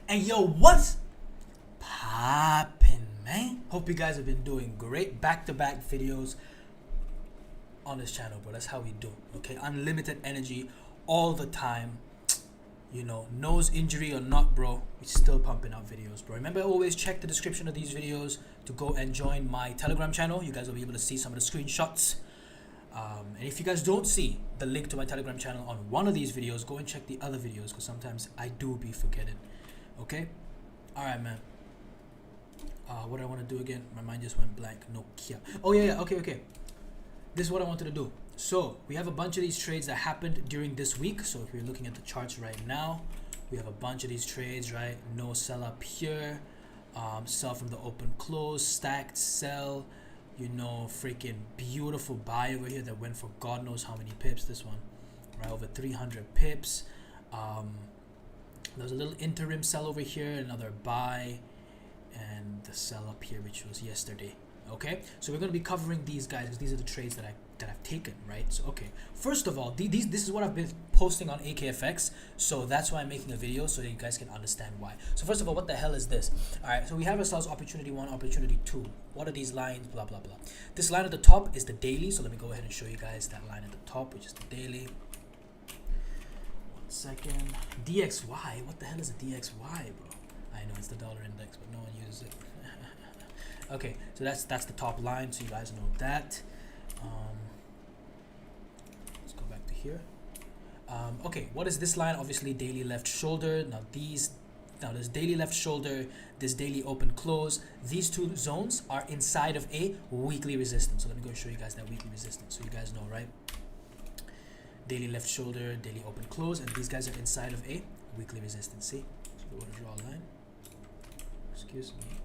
And yo, what's poppin', man? Hope you guys have been doing great. Back-to-back videos on this channel, bro. That's how we do, okay? Unlimited energy all the time. You know, nose injury or not, bro, we're still pumping out videos, bro. Remember, always check the description of these videos to go and join my Telegram channel. You guys will be able to see some of the screenshots. And if you guys don't see the link to my Telegram channel on one of these videos, go and check the other videos, because sometimes I do be forgetting. Okay? Alright, man. What do I want to do again? My mind just went blank. Nokia. Oh, yeah. Okay. This is what I wanted to do. So, we have a bunch of these trades that happened during this week. So, if we're looking at the charts right now, we have a bunch of these trades, right? No sell up here. Sell from the open close. Stacked sell. You know, freaking beautiful buy over here that went for God knows how many pips. This one, right? Over 300 pips. There was a little interim sell over here. Another buy. And the sell up here, which was yesterday. Okay, so we're going to be covering these guys because these are the trades that I've taken, right? So okay, first of all, this is what I've been posting on AKFX, so that's why I'm making a video so that you guys can understand why. So first of all, what the hell is this? All right, so we have ourselves opportunity 1, opportunity 2. What are these lines? Blah blah blah. This line at the top is the daily, so let me go ahead and show you guys that line at the top, which is the daily. 1 second. DXY. What the hell is a DXY, bro? I know it's the dollar index, but no one uses it. Okay, so that's the top line, so you guys know that. Let's go back to here. Okay, what is this line? Obviously daily left shoulder. Now this daily left shoulder, this daily open close, these two zones are inside of a weekly resistance. So let me go and show you guys that weekly resistance so you guys know, right? Daily left shoulder, daily open close, and these guys are inside of a weekly resistance. See? So we're gonna draw a line. Excuse me.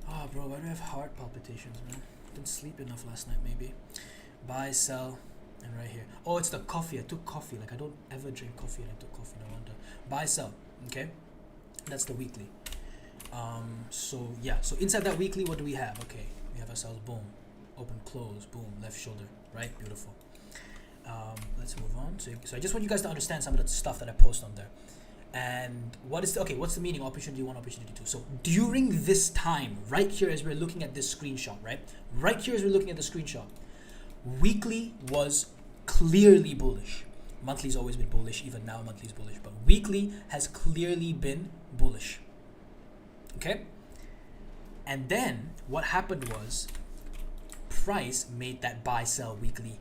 Oh, bro, why do I have heart palpitations, man? Didn't sleep enough last night, maybe. Buy, sell, and right here. Oh, it's the coffee. I took coffee. Like, I don't ever drink coffee, and I took coffee. No wonder. Buy, sell. Okay? That's the weekly. So, yeah. So, inside that weekly, what do we have? Okay. We have ourselves, boom. Open, close, boom. Left shoulder. Right? Beautiful. Let's move on. So I just want you guys to understand some of the stuff that I post on there. And what's the meaning? Opportunity 1, opportunity 2. So during this time, right here as we're looking at this screenshot, right? Right here as we're looking at the screenshot, weekly was clearly bullish. Monthly's always been bullish, even now monthly's bullish, but weekly has clearly been bullish. Okay? And then what happened was price made that buy sell weekly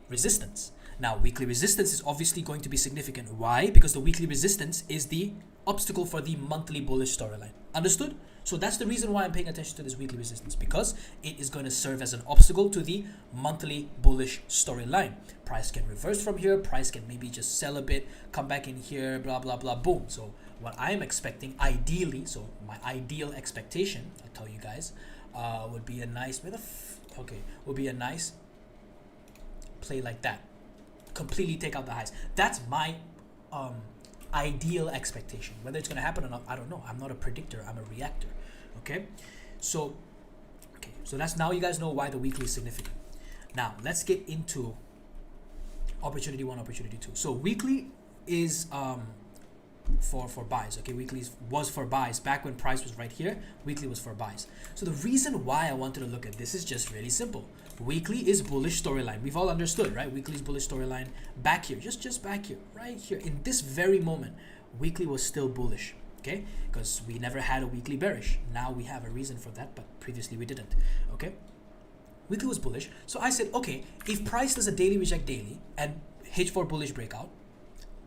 resistance. Now, weekly resistance is obviously going to be significant. Why? Because the weekly resistance is the obstacle for the monthly bullish storyline. Understood? So that's the reason why I'm paying attention to this weekly resistance, because it is going to serve as an obstacle to the monthly bullish storyline. Price can reverse from here. Price can maybe just sell a bit, come back in here, blah, blah, blah, boom. So what I'm expecting, ideally, so my ideal expectation, I'll tell you guys, would be a nice, would be a nice play like that. Completely take out the highs. That's my ideal expectation. Whether it's going to happen or not, I don't know. I'm not a predictor. I'm a reactor. Okay? So that's, now you guys know why the weekly is significant. Now, let's get into opportunity 1, opportunity 2. So weekly is for buys. Okay, weekly was for buys. Back when price was right here, weekly was for buys. So the reason why I wanted to look at this is just really simple. Weekly is bullish storyline. We've all understood, right? Weekly is bullish storyline. Back here, just back here, right here, in this very moment, weekly was still bullish. Okay, because we never had a weekly bearish. Now we have a reason for that, but previously we didn't. Okay, weekly was bullish. So I said, okay, if price does a daily reject daily and hit for bullish breakout,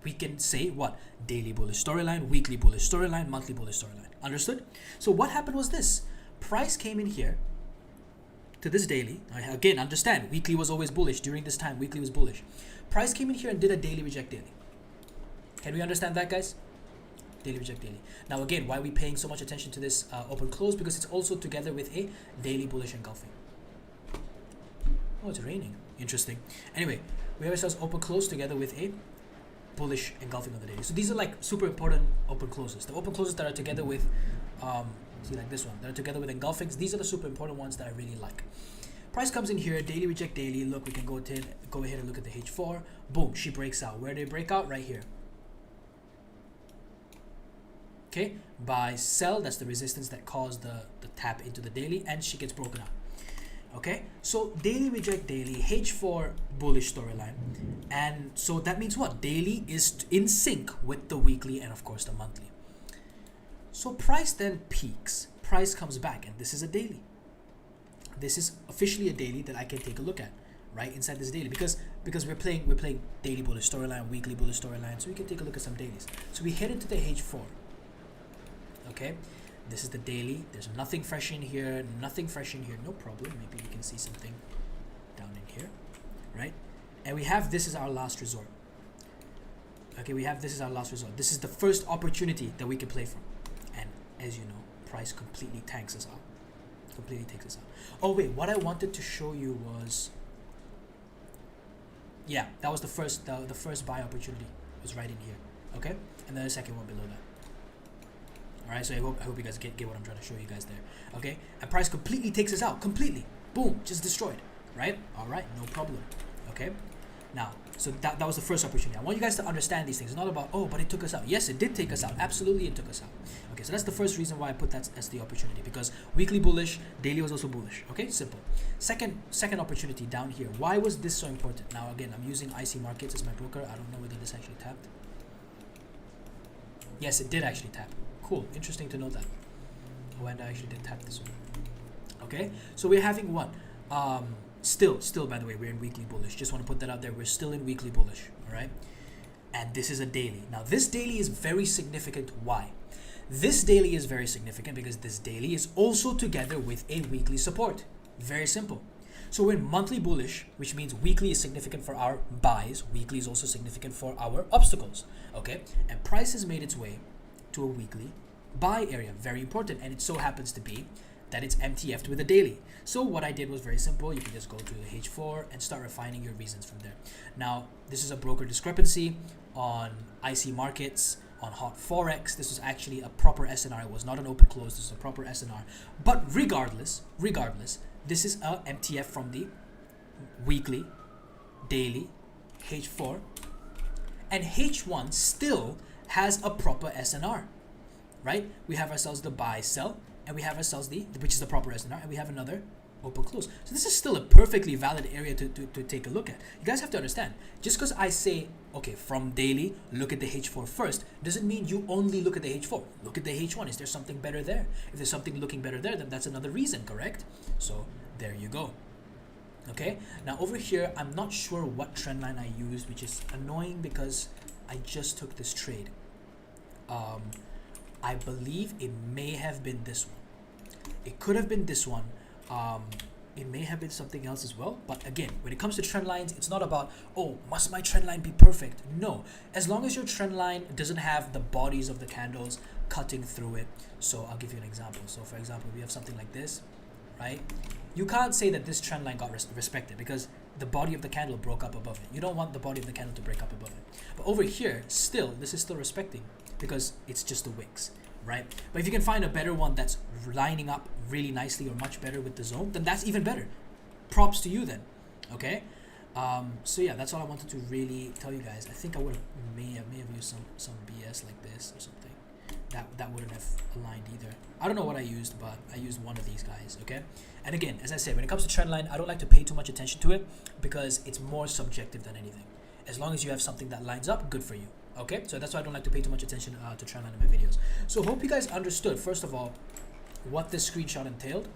we can say what? Daily bullish storyline, weekly bullish storyline, monthly bullish storyline. Understood? So what happened was this. Price came in here to this daily. Again, understand, weekly was always bullish. During this time, weekly was bullish. Price came in here and did a daily reject daily. Can we understand that, guys? Daily reject daily. Now again, why are we paying so much attention to this open close? Because it's also together with a daily bullish engulfing. Oh, it's raining. Interesting. Anyway, we have ourselves open close together with a bullish engulfing of the daily. So these are like super important open closes. The open closes that are together with see, like this one, that are together with engulfings, these are the super important ones that I really like. Price comes in here, daily reject daily. Look, we can go ahead and look at the H4. Boom, she breaks out. Where did it break out? Right here. Okay, buy, sell, that's the resistance that caused the tap into the daily, and she gets broken up. Okay, so daily reject daily, H4 bullish storyline, and so that means what? Daily is in sync with the weekly and of course the monthly. So price then peaks, price comes back, and this is a daily. This is officially a daily that I can take a look at, right, inside this daily, because we're playing daily bullish storyline, weekly bullish storyline, so we can take a look at some dailies. So we head into the H4. Okay, this is the daily. There's nothing fresh in here, no problem. Maybe we can see something down in here, right? And we have this is our last resort. Okay, we have this is our last resort. This is the first opportunity that we can play from. And as you know, price completely tanks us out. Completely takes us out. Oh wait, what I wanted to show you was, yeah, that was the first buy opportunity was right in here. Okay, and then the second one below that. Alright, so I hope you guys get what I'm trying to show you guys there. Okay, and price completely takes us out, completely, boom, just destroyed, right? Alright, no problem. Okay, now, so that was the first opportunity. I want you guys to understand these things. It's not about, oh, but it took us out. Yes, it did take us out. Absolutely, it took us out. Okay, so that's the first reason why I put that as the opportunity, because weekly bullish, daily was also bullish. Okay, simple. Second opportunity down here. Why was this so important? Now, again, I'm using IC Markets as my broker. I don't know whether this actually tapped. Yes, it did actually tap. Cool, interesting to know that. Oh, and I actually did tap this one. Okay, so we're having what? Still, by the way, we're in weekly bullish. Just want to put that out there. We're still in weekly bullish, all right? And this is a daily. Now, this daily is very significant. Why? This daily is very significant because this daily is also together with a weekly support. Very simple. So we're in monthly bullish, which means weekly is significant for our buys. Weekly is also significant for our obstacles, okay? And price has made its way to a weekly buy area. Very important. And it so happens to be that it's MTF'd with a daily. So what I did was very simple. You can just go to the H4 and start refining your reasons from there. Now, this is a broker discrepancy on IC Markets, on Hot Forex. This was actually a proper SNR. It was not an open close. This is a proper SNR. But regardless, this is a MTF from the weekly, daily, H4, and H1 still has a proper SNR, right? We have ourselves the buy, sell, and we have ourselves which is the proper SNR, and we have another open close. So this is still a perfectly valid area to take a look at. You guys have to understand, just because I say, okay, from daily, look at the H4 first, doesn't mean you only look at the H4. Look at the H1. Is there something better there? If there's something looking better there, then that's another reason, correct? So there you go. Okay, now over here, I'm not sure what trend line I used, which is annoying because I just took this trade. I believe it may have been this one. It could have been this one. It may have been something else as well. But again, when it comes to trend lines, it's not about, oh, must my trend line be perfect? No, as long as your trend line doesn't have the bodies of the candles cutting through it. So I'll give you an example. So for example, we have something like this, right? You can't say that this trend line got respected because the body of the candle broke up above it. You don't want the body of the candle to break up above it. But over here, still, this is still respecting because it's just the wicks, right? But if you can find a better one that's lining up really nicely or much better with the zone, then that's even better. Props to you then, okay? So yeah, that's all I wanted to really tell you guys. I think I may have used some BS like this or something. That wouldn't have aligned either. I don't know what I used, but I used one of these guys, okay? And again, as I said, when it comes to trend line, I don't like to pay too much attention to it because it's more subjective than anything. As long as you have something that lines up, good for you, okay? So that's why I don't like to pay too much attention to trend line in my videos. So hope you guys understood, first of all, what this screenshot entailed.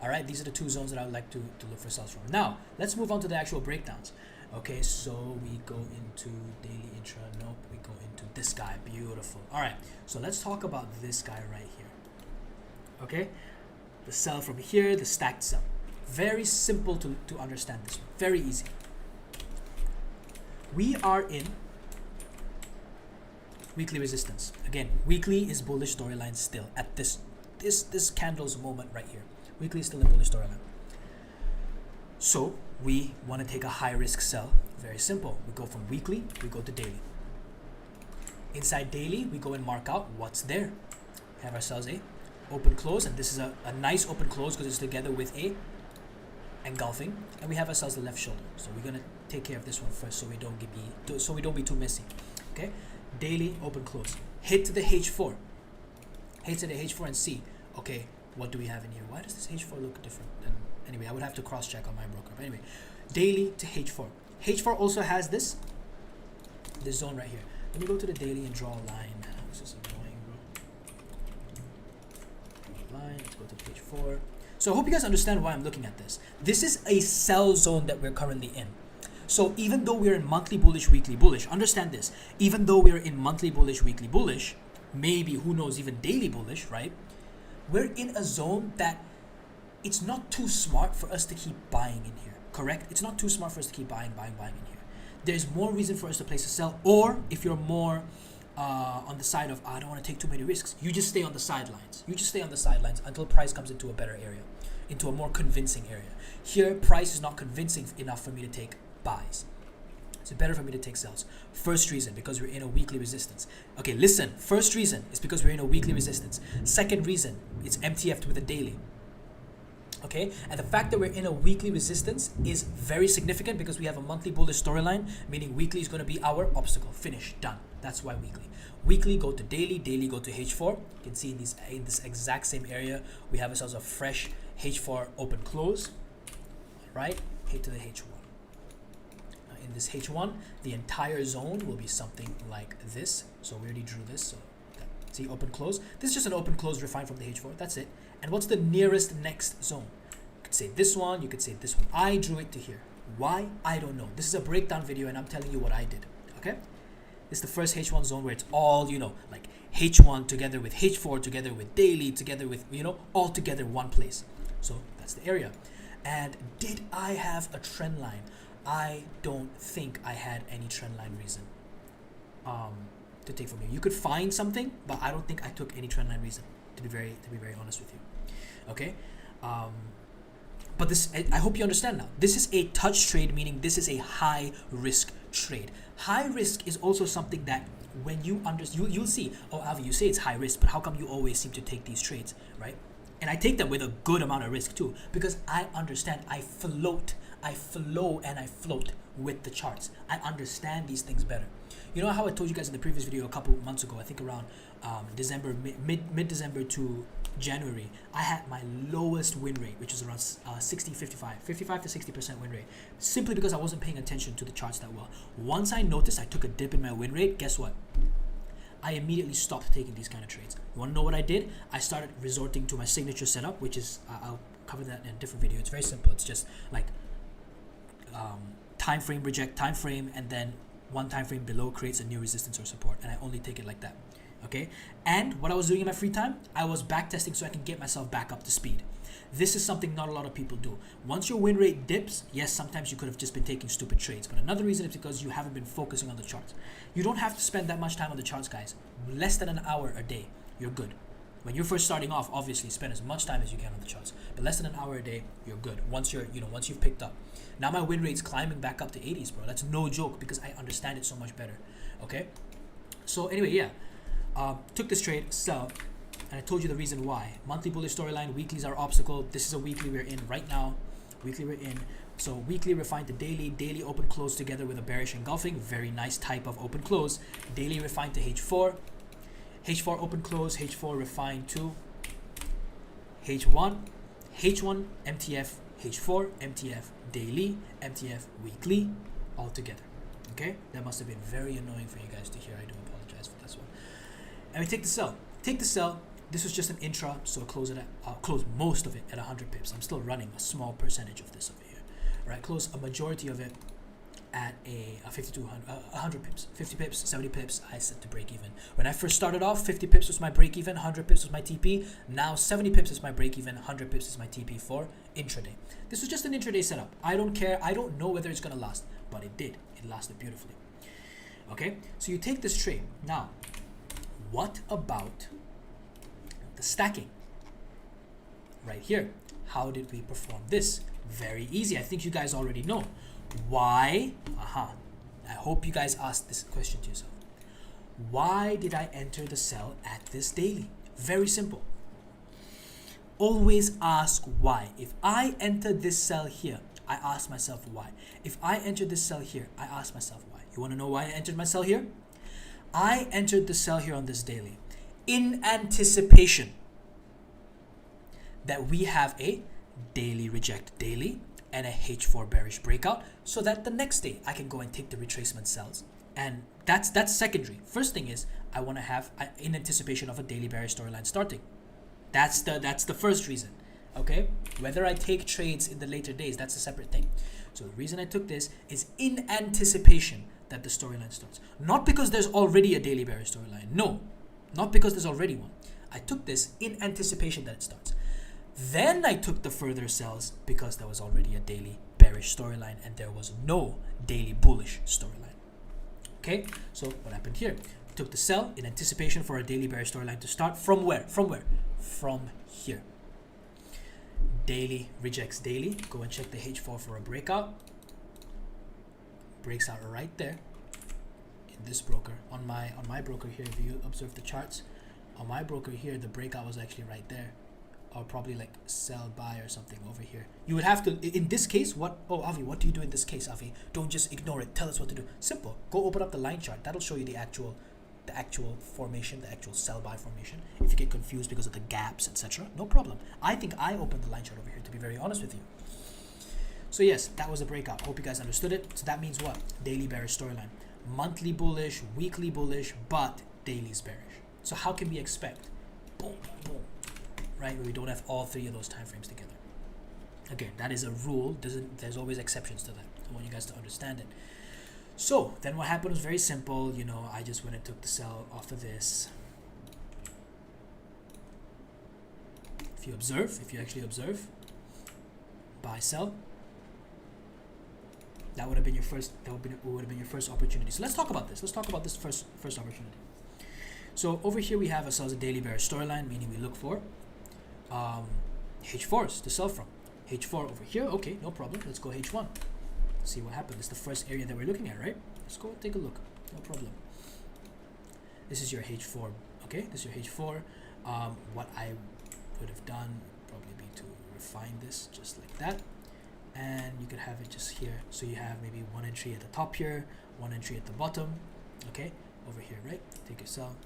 All right, these are the two zones that I would like to look for sells from. Now, let's move on to the actual breakdowns. Okay, so we go into daily intra. Nope, we go into this guy. Beautiful. All right, so let's talk about this guy right here. Okay, the sell from here, the stacked sell. Very simple to understand this one. Very easy. We are in weekly resistance. Again, weekly is bullish storyline still at this candle's moment right here. Weekly is still in bullish storyline. So we want to take a high risk sell. Very simple. We go from weekly, we go to daily. Inside daily, we go and mark out what's there. We have ourselves a open close, and this is a nice open close because it's together with a engulfing, and we have ourselves the left shoulder. So we're gonna take care of this one first, so we don't be too messy. Okay, daily open close. Hit to the H4. Hit to the H4 and see, okay, what do we have in here? Why does this H4 look different? Anyway, I would have to cross check on my broker. But anyway, daily to H4. H4 also has this zone right here. Let me go to the daily and draw a line. This is annoying, bro. Line. Let's go to page 4. So I hope you guys understand why I'm looking at this. This is a sell zone that we're currently in. So even though we're in monthly bullish, weekly bullish, understand this. Even though we're in monthly bullish, weekly bullish, maybe, who knows, even daily bullish, right? We're in a zone that it's not too smart for us to keep buying in here, correct? It's not too smart for us to keep buying in here. There's more reason for us to place a sell, or if you're more on the side of, I don't want to take too many risks, you just stay on the sidelines. You just stay on the sidelines until price comes into a better area, into a more convincing area. Here, price is not convincing enough for me to take buys. It's better for me to take sells. First reason, because we're in a weekly resistance. Okay, listen. First reason is because we're in a weekly resistance. Second reason, it's MTF'd with a daily. Okay, and the fact that we're in a weekly resistance is very significant because we have a monthly bullish storyline, meaning weekly is going to be our obstacle. Finish, done. That's why weekly. Weekly go to daily, daily go to H4. You can see in this exact same area, we have ourselves a fresh H4 open close. Right, hit to the H1. In this H1, the entire zone will be something like this. So we already drew this. So see, open close. This is just an open close refined from the H4. That's it. And what's the nearest next zone? You could say this one. You could say this one. I drew it to here. Why? I don't know. This is a breakdown video, and I'm telling you what I did. Okay. This is the first H1 zone where it's all, like H1 together with H4 together with daily together with, all together one place. So that's the area. And did I have a trend line? I don't think I had any trend line reason to take from here. You could find something, but I don't think I took any trend line reason, to be very honest with you. Okay, but this, I hope you understand now. This is a touch trade, meaning this is a high risk trade. High risk is also something that when you you'll see. Oh, Avi, you say it's high risk, but how come you always seem to take these trades, right? And I take them with a good amount of risk too, because I understand. I flow and I float with the charts. I understand these things better. You know how I told you guys in the previous video a couple months ago, I think around December, mid-December to January, I had my lowest win rate, which is around 55 to 60% win rate, simply because I wasn't paying attention to the charts that well. Once I noticed I took a dip in my win rate, guess what? I immediately stopped taking these kind of trades. You want to know what I did? I started resorting to my signature setup, which is, I'll cover that in a different video. It's very simple. It's just like time frame, reject time frame, and then one time frame below creates a new resistance or support, and I only take it like that. Okay, and what I was doing in my free time, I was back testing so I can get myself back up to speed. This is something not a lot of people do. Once your win rate dips, yes, sometimes you could have just been taking stupid trades, but another reason is because you haven't been focusing on the charts. You don't have to spend that much time on the charts, guys. Less than an hour a day, you're good. When you're first starting off, obviously spend as much time as you can on the charts, but less than an hour a day, you're good. Once you've picked up. Now my win rate's climbing back up to 80s, bro. That's no joke because I understand it so much better. Okay, so anyway, yeah. Took this trade, sell, and I told you the reason why. Monthly bullish storyline, weeklies are obstacle. This is a weekly we're in right now. Weekly we're in. So weekly refined to daily, daily open close together with a bearish engulfing. Very nice type of open close. Daily refined to H4. H4 open close, H4 refined to H1. H1 MTF, H4 MTF daily, MTF weekly, all together. Okay, that must have been very annoying for you guys to hear. I do apologize for this one. And we take the sell. Take the sell. This was just an intra, so I'll close most of it at 100 pips. I'm still running a small percentage of this over here. All right, close a majority of it at a 100 pips, 50 pips, 70 pips. I set to break even. When I first started off, 50 pips was my break even, 100 pips was my TP. Now 70 pips is my break even, 100 pips is my TP for intraday. This was just an intraday setup. I don't care. I don't know whether it's gonna last, but it did. It lasted beautifully. Okay, so you take this trade. Now, what about the stacking? Right here. How did we perform this? Very easy. I think you guys already know. Why? I hope you guys asked this question to yourself. Why did I enter the sell at this daily? Very simple. Always ask why. If I enter this sell here, I ask myself why. If I enter this sell here, I ask myself why. You want to know why I entered my sell here? I entered the sell here on this daily. in anticipation that we have a daily reject daily and a H4 bearish breakout, so that the next day I can go and take the retracement sells. And that's secondary. First thing is I want to have in anticipation of a daily bearish storyline starting. That's the first reason. Okay, whether I take trades in the later days, that's a separate thing. So the reason I took this is in anticipation that the storyline starts, not because there's already a daily bearish storyline. No, not because there's already one. I took this in anticipation that it starts. Then I took the further sells because there was already a daily bearish storyline and there was no daily bullish storyline. Okay, so what happened here? Took the sell in anticipation for a daily bearish storyline to start. From where? From where? From here. Daily rejects daily. Go and check the H4 for a breakout. Breaks out right there in this broker. On my broker here, if you observe the charts, on my broker here, the breakout was actually right there. Or probably like sell, buy or something over here. You would have to, in this case, Avi, what do you do in this case, Avi? Don't just ignore it. Tell us what to do. Simple. Go open up the line chart. That'll show you the actual formation, the actual sell buy formation. If you get confused because of the gaps, etc., no problem. I think I opened the line chart over here, to be very honest with you. So yes, that was a breakout. Hope you guys understood it. So that means what? Daily bearish storyline. Monthly bullish, weekly bullish, but daily's bearish. So how can we expect? Boom, boom, boom. Right, where we don't have all three of those time frames together. Again, that is a rule. There's always exceptions to that. I want you guys to understand it. So then what happened was very simple. You know, I just went and took the sell off of this. If you actually observe, buy, sell. That would have been your first. Would have been your first opportunity. So let's talk about this. Let's talk about this first opportunity. So over here we have ourselves a daily bearish storyline, meaning we look for H4s to sell from. H4 over here, okay, no problem. Let's go H1. See what happens. It's the first area that we're looking at, right? Let's go take a look. No problem. This is your H4. Okay, this is your H4. What I would have done would probably be to refine this just like that, and you could have it just here. So you have maybe one entry at the top here, one entry at the bottom. Okay, over here, right? Take a sell.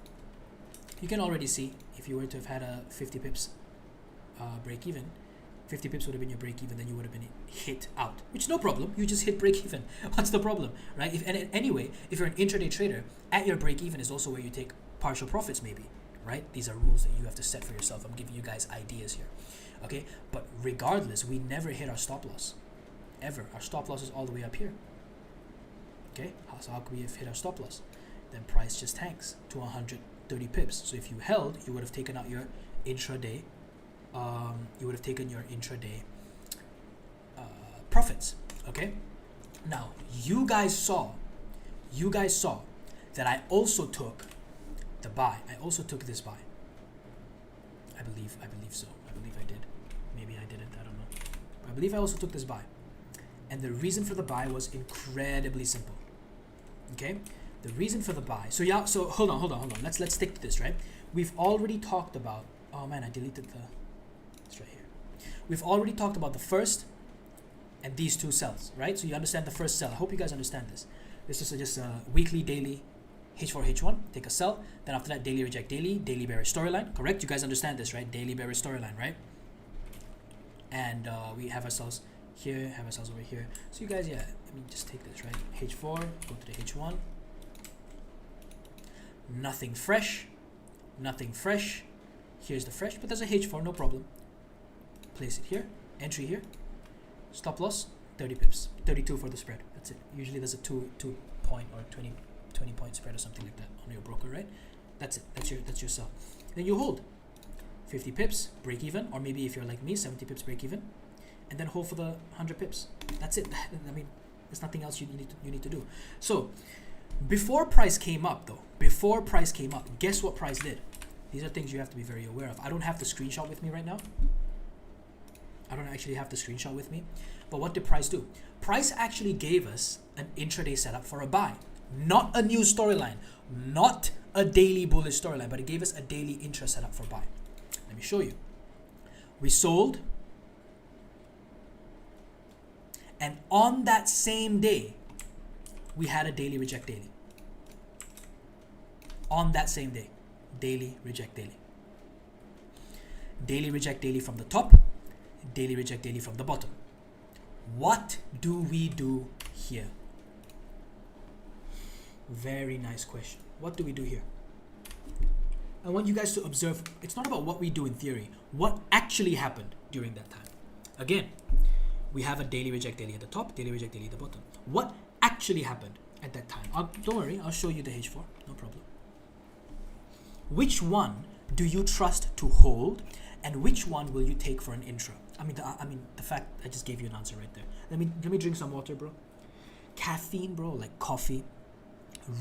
You can already see if you were to have had a 50 pips break even, 50 pips would have been your break even, then you would have been hit out, which no problem. You just hit break even. What's the problem, right? Anyway, if you're an intraday trader, at your break even is also where you take partial profits, maybe, right? These are rules that you have to set for yourself. I'm giving you guys ideas here, okay? But regardless, we never hit our stop loss, ever. Our stop loss is all the way up here, okay? So how could we have hit our stop loss? Then price just tanks to 130 pips. So if you held, you would have taken out your intraday. You would have taken your intraday profits. Okay. Now you guys saw that I also took the buy. I also took this buy. I believe so. I believe I did. Maybe I didn't. I don't know. I believe I also took this buy, and the reason for the buy was incredibly simple. Okay. The reason for the buy. So yeah. So hold on. Let's stick to this, right? We've already talked about. Oh man, I deleted the. It's right here. We've already talked about the first and these two sells, right? So you understand the first sell. I hope you guys understand this. This is just a weekly, daily, H4, H1, take a sell. Then after that, daily reject daily, daily bearish storyline. Correct? You guys understand this, right? Daily bearish storyline, right? And we have ourselves here, have ourselves over here. So you guys, yeah, let me just take this, right? H4, go to the H1. Nothing fresh. Nothing fresh. Here's the fresh, but there's a H4, no problem. Place it here, entry here, stop loss 30 pips, 32 for the spread. That's it. Usually there's a 2 point or 20 point spread or something like that on your broker, right? That's it. That's your sell. Then you hold 50 pips, break even, or maybe if you're like me, 70 pips break even, and then hold for the 100 pips. That's it. I mean, there's nothing else you need to do. So before price came up, guess what price did? These are things you have to be very aware of. I don't have the screenshot with me right now. I don't actually have the screenshot with me. But what did price do? Price actually gave us an intraday setup for a buy. Not a new storyline. Not a daily bullish storyline. But it gave us a daily intra setup for buy. Let me show you. We sold. And on that same day, we had a daily reject daily. On that same day. daily, reject daily. Daily, reject daily from the top, daily, reject daily from the bottom. What do we do here? Very nice question. What do we do here? I want you guys to observe. It's not about what we do in theory. What actually happened during that time? Again, we have a daily reject daily at the top, daily reject daily at the bottom. What actually happened at that time? Don't worry, I'll show you the H4, no problem. Which one do you trust to hold, and which one will you take for an intra? I mean, the fact I just gave you an answer right there. Let me drink some water, bro. Caffeine, bro, like coffee,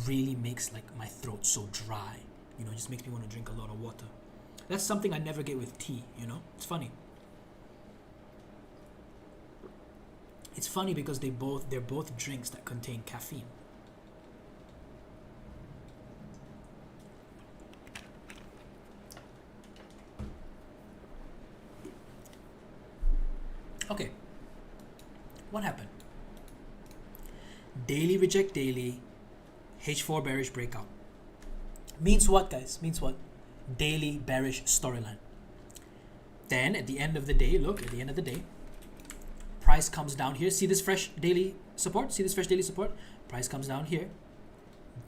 really makes like my throat so dry. You know, it just makes me want to drink a lot of water. That's something I never get with tea. You know, it's funny. It's funny because they're both drinks that contain caffeine. Okay, what happened? Daily reject daily, H4 bearish breakout. Means what, guys? Means what? Daily bearish storyline. Then at the end of the day, look, at the end of the day, price comes down here. See this fresh daily support? See this fresh daily support? Price comes down here.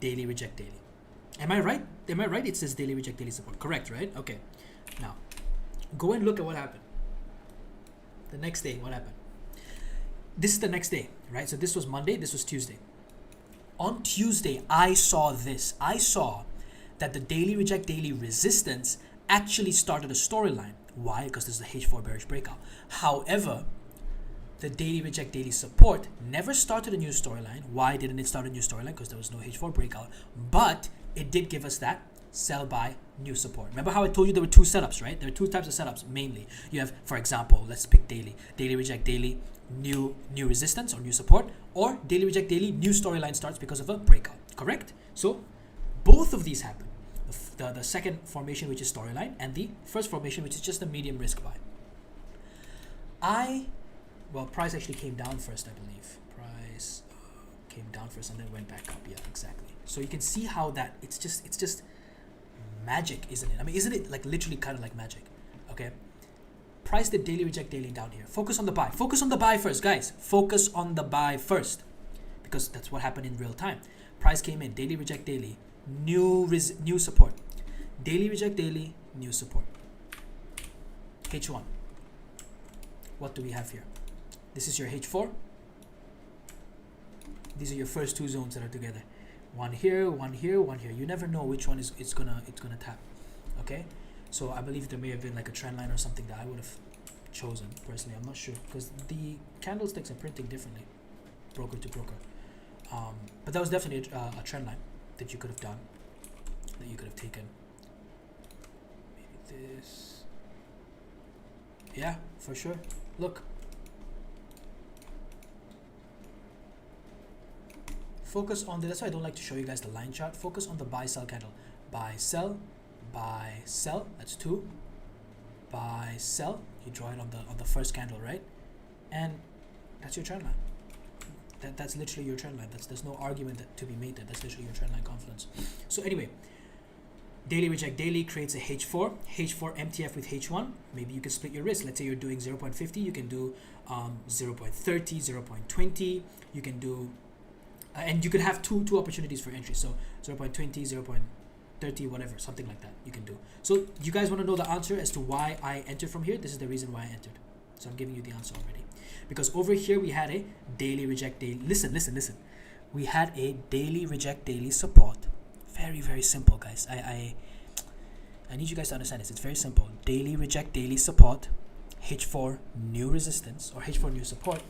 Daily reject daily. Am I right? Am I right? It says daily reject daily support. Correct, right? Okay. Now, go and look at what happened. The next day, what happened? This is the next day, right? So this was Monday, this was Tuesday. On Tuesday, I saw this. I saw that the daily reject daily resistance actually started a storyline. Why? Because this is a H4 bearish breakout. However, the daily reject daily support never started a new storyline. Why didn't it start a new storyline? Because there was no H4 breakout. But it did give us that sell by new support. Remember how I told you there were two setups, right? There are two types of setups mainly. You have, for example, let's pick daily. Daily reject daily, new resistance or new support, or daily reject daily, new storyline starts because of a breakout. Correct? So both of these happen. The second formation, which is storyline, and the first formation, which is just a medium risk buy. Well, price actually came down first, I believe. Price came down first and then went back up. Yeah, exactly. So you can see how that it's just magic, isn't it? I mean, isn't it like literally kind of like magic? Okay. Price did daily reject daily down here. Focus on the buy. Focus on the buy first, guys. Focus on the buy first, because that's what happened in real time. Price came in, daily reject daily, new support. Daily reject daily, new support. H1. What do we have here? This is your H4. These are your first two zones that are together. One here, one here, one here. You never know which one it's gonna tap. Okay? So I believe there may have been like a trend line or something that I would have chosen personally. I'm not sure because the candlesticks are printing differently, broker to broker. But that was definitely a trend line that you could have done, that you could have taken. Maybe this. Yeah, for sure. Look. Focus on that's why I don't like to show you guys the line chart. Focus on the buy sell candle. Buy sell. Buy sell, that's two. Buy sell, you draw it on the first candle, right? And that's your trend line. That's literally your trend line. There's no argument to be made there. That's literally your trend line confluence. So anyway, daily reject daily creates a H4 MTF with H1. Maybe you can split your risk. Let's say you're doing 0.50, you can do 0.30, 0.20. You can do and you could have two opportunities for entry. So 0.20, 0.30, whatever, something like that you can do. So you guys want to know the answer as to why I entered from here? This is the reason why I entered. So I'm giving you the answer already. Because over here we had a daily reject daily. Listen. We had a daily reject daily support. Very, very simple, guys. I need you guys to understand this. It's very simple. Daily reject daily support, H4 new resistance or H4 new support.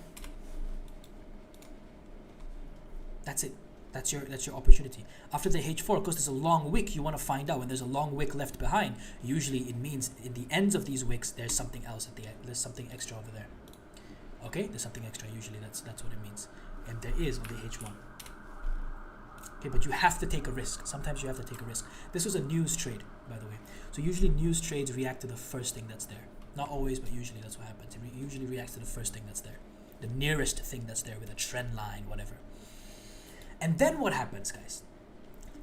That's it. That's your opportunity. After the H4, because there's a long wick, you want to find out when there's a long wick left behind. Usually it means in the ends of these wicks there's something else at the end. There's something extra over there. Okay, there's something extra. Usually that's what it means, and there is on the H1. Okay, but you have to take a risk. Sometimes you have to take a risk. This was a news trade, by the way. So usually news trades react to the first thing that's there. Not always, but usually that's what happens. It usually reacts to the first thing that's there, the nearest thing that's there with a trend line, whatever. And then what happens, guys?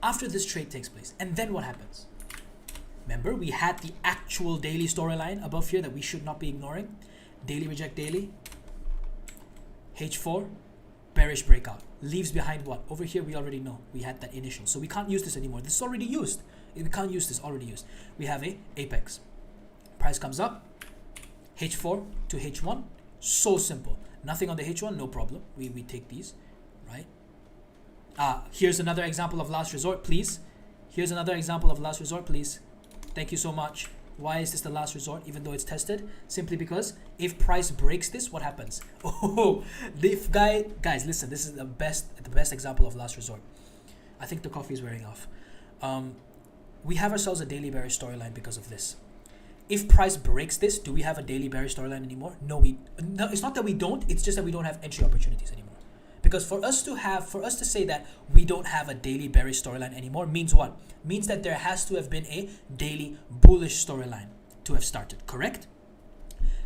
After this trade takes place, and then what happens? Remember, we had the actual daily storyline above here that we should not be ignoring. Daily reject daily. H4, bearish breakout. Leaves behind what? Over here, we already know. We had that initial. So we can't use this anymore. This is already used. We can't use this, already used. We have a apex. Price comes up. H4 to H1. So simple. Nothing on the H1, no problem. We take these, right? Here's another example of last resort, please. Here's another example of last resort, please. Thank you so much. Why is this the last resort, even though it's tested? Simply because if price breaks this, what happens? Oh, guys, listen. This is the best example of last resort. I think the coffee is wearing off. We have ourselves a daily bearish storyline because of this. If price breaks this, do we have a daily bearish storyline anymore? No, it's not that we don't. It's just that we don't have entry opportunities anymore. Because for us to say that we don't have a daily bearish storyline anymore means what? Means that there has to have been a daily bullish storyline to have started, correct?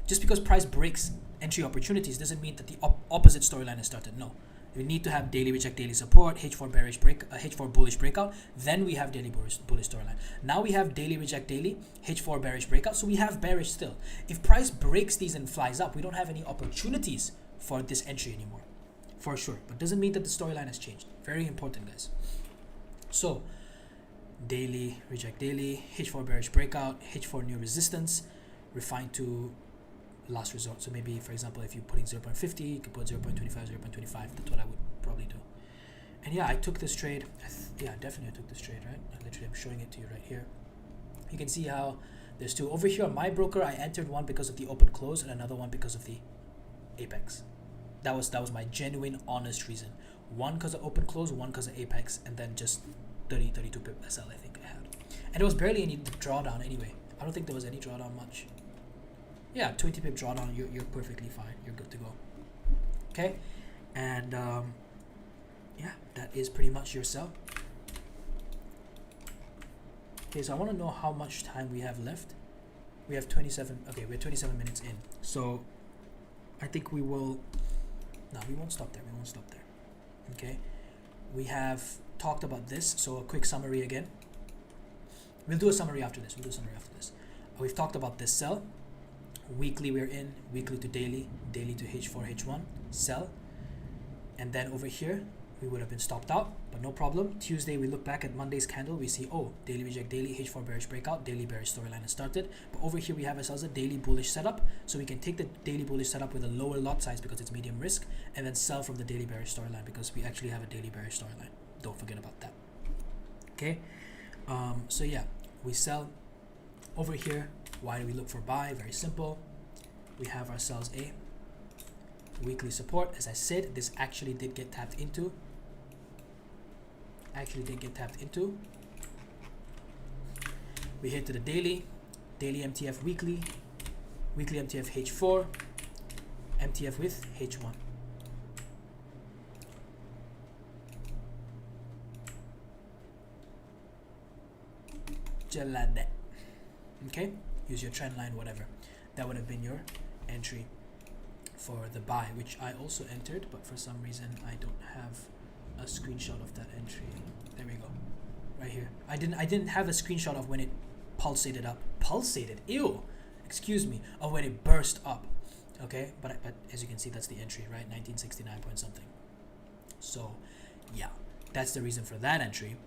Just because price breaks entry opportunities doesn't mean that the opposite storyline has started. No. We need to have daily reject daily support, H4 bearish break, H4 bullish breakout, then we have daily bullish storyline. Now we have daily reject daily, H4 bearish breakout, so we have bearish still. If price breaks these and flies up, we don't have any opportunities for this entry anymore. For sure, but doesn't mean that the storyline has changed. Very important, guys. So, daily, reject daily, H4 bearish breakout, H4 new resistance, refined to last resort. So maybe, for example, if you're putting 0.50, you could put 0.25, 0.25. That's what I would probably do. And yeah, I took this trade. Definitely I took this trade, right? I'm showing it to you right here. You can see how there's two. Over here on my broker, I entered one because of the open close and another one because of the apex. That was my genuine, honest reason. One because of open close, one because of apex, and then just 32 pip SL I think I had. And there was barely any drawdown anyway. I don't think there was any drawdown much. Yeah, 20 pip drawdown, you're perfectly fine. You're good to go. Okay, and yeah, that is pretty much your sell. Okay, so I want to know how much time we have left. We have 27. Okay, we're 27 minutes in. So I think we will. No, we won't stop there. We won't stop there. Okay, we have talked about this. So a quick summary again. We'll do a summary after this. We've talked about this sell. Weekly we're in, weekly to daily, daily to H4, H1, sell. And then over here, we would have been stopped out, but no problem. Tuesday, we look back at Monday's candle. We see, oh, daily reject daily, H4 bearish breakout, daily bearish storyline has started. But over here, we have ourselves a daily bullish setup. So we can take the daily bullish setup with a lower lot size because it's medium risk, and then sell from the daily bearish storyline because we actually have a daily bearish storyline. Don't forget about that. Okay. So yeah, we sell over here. Why do we look for buy? Very simple. We have ourselves a weekly support. As I said, this actually did get tapped into. We hit to the daily MTF weekly MTF H4, MTF with H1. Jalade. Okay, use your trend line, whatever. That would have been your entry for the buy, which I also entered, but for some reason I don't have a screenshot of that entry. There we go, right here. I didn't have a screenshot of when it pulsated up. Pulsated? Ew. Excuse me. Of when it burst up. Okay, but as you can see, that's the entry, right? 1969 point something. So yeah, that's the reason for that entry.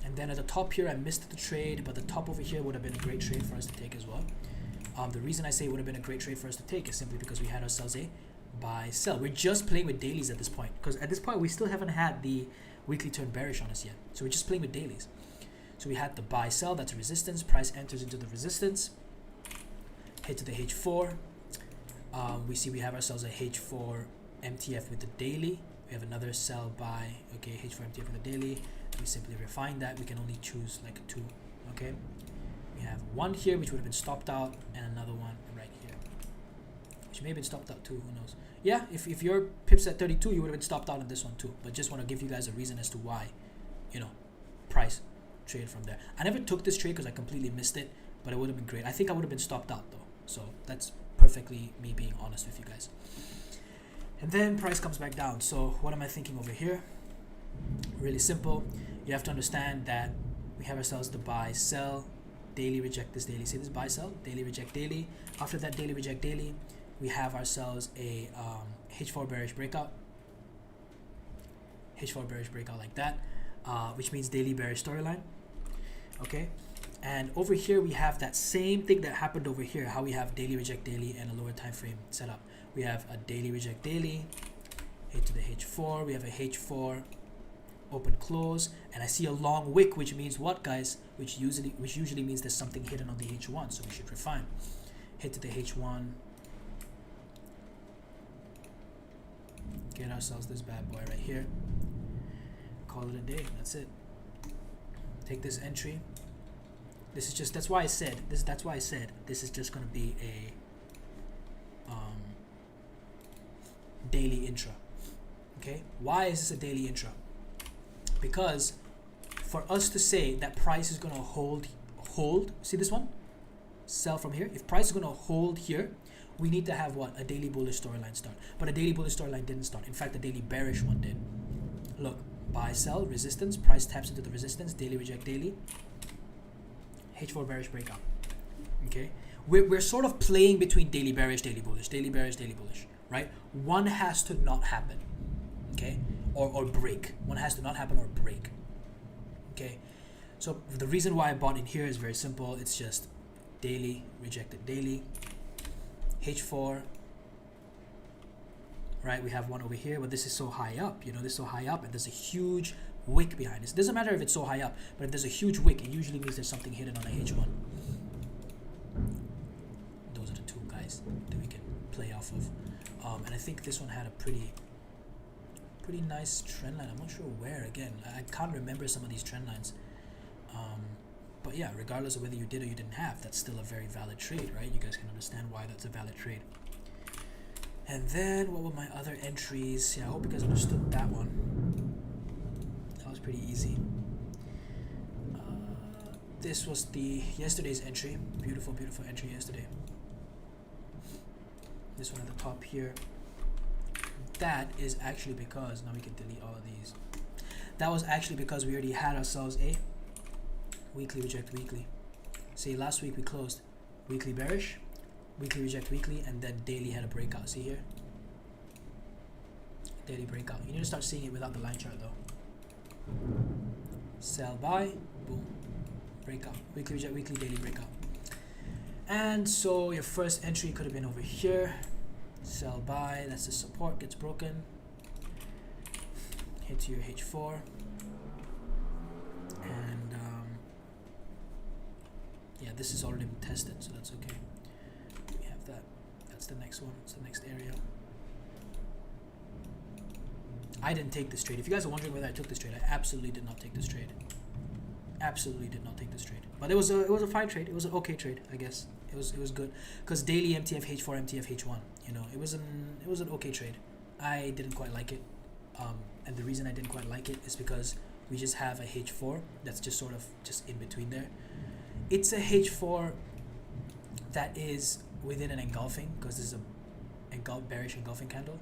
And then at the top here, I missed the trade, but the top over here would have been a great trade for us to take as well. The reason I say it would have been a great trade for us to take is simply because we had ourselves a buy sell. We're just playing with dailies at this point, because at this point we still haven't had the weekly turn bearish on us yet. So we're just playing with dailies. So we had the buy sell, that's a resistance. Price enters into the resistance, hit to the H4. We see we have ourselves a H4 MTF with the daily. We have another sell buy. Okay, H4 MTF with the daily. We simply refine that. We can only choose like two. Okay, we have one here which would have been stopped out, and another one right here which may have been stopped out too. Who knows? Yeah, if your pips at 32, you would have been stopped out in this one too. But just want to give you guys a reason as to why, price trade from there. I never took this trade because I completely missed it, but it would have been great. I think I would have been stopped out though, so that's perfectly me being honest with you guys. And then price comes back down. So what am I thinking over here? Really simple. You have to understand that We have ourselves the buy, sell, daily reject this daily. See this buy, sell, daily reject daily. After that daily reject daily, we have ourselves a H4 bearish breakout. H4 bearish breakout like that, which means daily bearish storyline. Okay, and over here we have that same thing that happened over here, how we have daily reject daily and a lower time frame setup. We have a daily reject daily, hit to the H4, we have a H4 open close, and I see a long wick, which means what, guys? Which usually means there's something hidden on the H1, so we should refine. Hit to the H1, get ourselves this bad boy right here, call it a day. That's it. Take this entry. This is just, that's why I said this is just going to be a daily intra. Okay, why is this a daily intra? Because for us to say that price is going to hold, see this one, sell from here, if price is going to hold here, we need to have what? A daily bullish storyline start. But a daily bullish storyline didn't start. In fact, the daily bearish one did. Look, buy, sell, resistance, price taps into the resistance, daily reject daily, H4 bearish breakout. Okay, we're sort of playing between daily bearish, daily bullish, daily bearish, daily bullish, right? One has to not happen, okay, or break. One has to not happen or break. Okay, so the reason why I bought in here is very simple. It's just daily rejected daily, H4, right? We have one over here, but this is so high up, you know, this is so high up, and there's a huge wick behind this. It doesn't matter if it's so high up, but if there's a huge wick, it usually means there's something hidden on a H1. Those are the two guys that we can play off of. And I think this one had a pretty nice trend line. I'm not sure where, again, I can't remember some of these trend lines. But yeah, regardless of whether you did or you didn't have, that's still a very valid trade, right? You guys can understand why that's a valid trade. And then what were my other entries? Yeah, I hope you guys understood that one. That was pretty easy. This was the yesterday's entry. Beautiful, beautiful entry yesterday. This one at the top here. That is actually because, now we can delete all of these. That was actually because we already had ourselves a weekly reject weekly. See, last week we closed weekly bearish, weekly reject weekly, and then daily had a breakout. See here? Daily breakout. You need to start seeing it without the line chart though. Sell, buy, boom, breakout. Weekly reject weekly, daily breakout. And so your first entry could have been over here. Sell, buy, that's the support, gets broken. Hit to your H4. And yeah, this is already been tested, so that's okay. We have that. That's the next one. It's the next area. I didn't take this trade. If you guys are wondering whether I took this trade, I absolutely did not take this trade. Absolutely did not take this trade. But it was a fine trade. It was an okay trade, I guess. It was good because daily MTF H4, MTF H1. You know, it was an okay trade. I didn't quite like it, and the reason I didn't quite like it is because we just have a H4 that's just sort of just in between there. It's a H4 that is within an engulfing, because this is a bearish engulfing candle,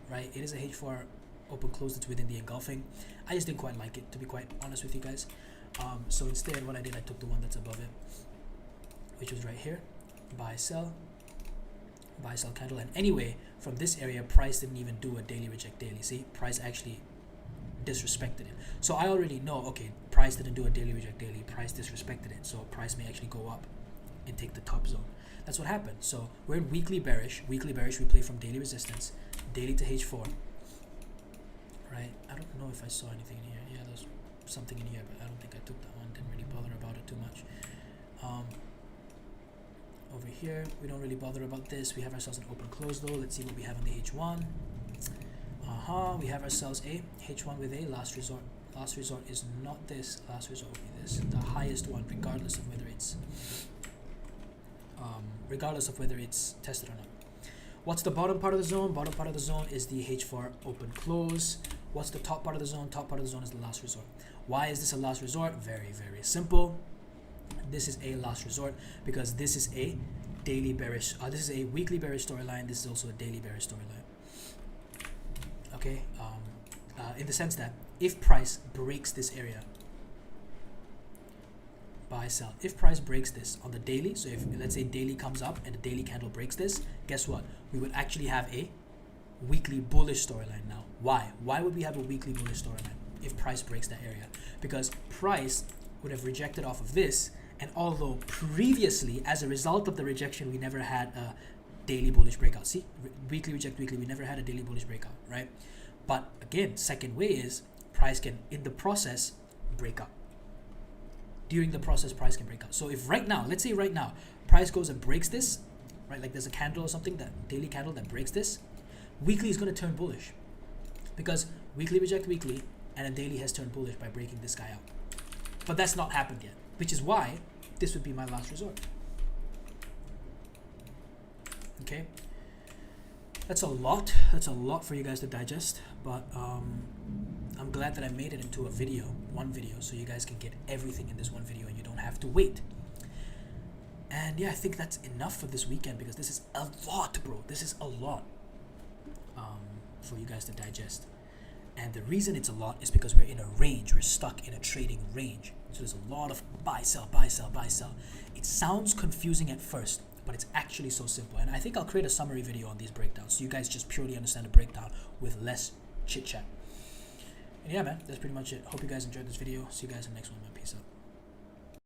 right? It is a H4 open close that's within the engulfing. I just didn't quite like it, to be quite honest with you guys. So instead, what I did, I took the one that's above it, which was right here. Buy sell candle. And anyway, from this area, price didn't even do a daily reject daily. See, price actually disrespected it. So I already know, okay, price didn't do a daily reject daily, price disrespected it, so price may actually go up and take the top zone. That's what happened. So we're in weekly bearish. Weekly bearish, we play from daily resistance, daily to H4, right? I don't know if I saw anything in here. Yeah, there's something in here, but I don't think I took that one. Didn't really bother about it too much. Over here, we don't really bother about this. We have ourselves an open close though. Let's see what we have on the H1. We have ourselves a H1 with a last resort. Last resort is not this. Last resort will be this, the highest one, regardless of whether it's tested or not. What's the bottom part of the zone? Bottom part of the zone is the H4 open close. What's the top part of the zone? Top part of the zone is the last resort. Why is this a last resort? Very, very simple. This is a last resort because this is a daily bearish. This is a weekly bearish storyline. This is also a daily bearish storyline. Okay, in the sense that if price breaks this area, buy, sell. If price breaks this on the daily, so if let's say daily comes up and the daily candle breaks this, guess what? We would actually have a weekly bullish storyline now. Why? Why would we have a weekly bullish storyline if price breaks that area? Because price would have rejected off of this, and although previously, as a result of the rejection, we never had a daily bullish breakout. See, weekly reject weekly, we never had a daily bullish breakout, right? But again, second way is price can, in the process, break up. During the process, price can break out. So if right now, let's say right now, price goes and breaks this, right? Like there's a candle or something, that daily candle that breaks this, weekly is going to turn bullish, because weekly reject weekly, and a daily has turned bullish by breaking this guy out. But that's not happened yet, which is why this would be my last resort. Okay, that's a lot. That's a lot for you guys to digest, but I'm glad that I made it into a video, one video, so you guys can get everything in this one video and you don't have to wait. And yeah, I think that's enough for this weekend, because this is a lot, bro. This is a lot for you guys to digest. And the reason it's a lot is because we're in a range. We're stuck in a trading range. So there's a lot of buy, sell, buy, sell, buy, sell. It sounds confusing at first, but it's actually so simple. And I think I'll create a summary video on these breakdowns, so you guys just purely understand the breakdown with less chit chat. And yeah, man, that's pretty much it. Hope you guys enjoyed this video. See you guys in the next one, man. Peace out.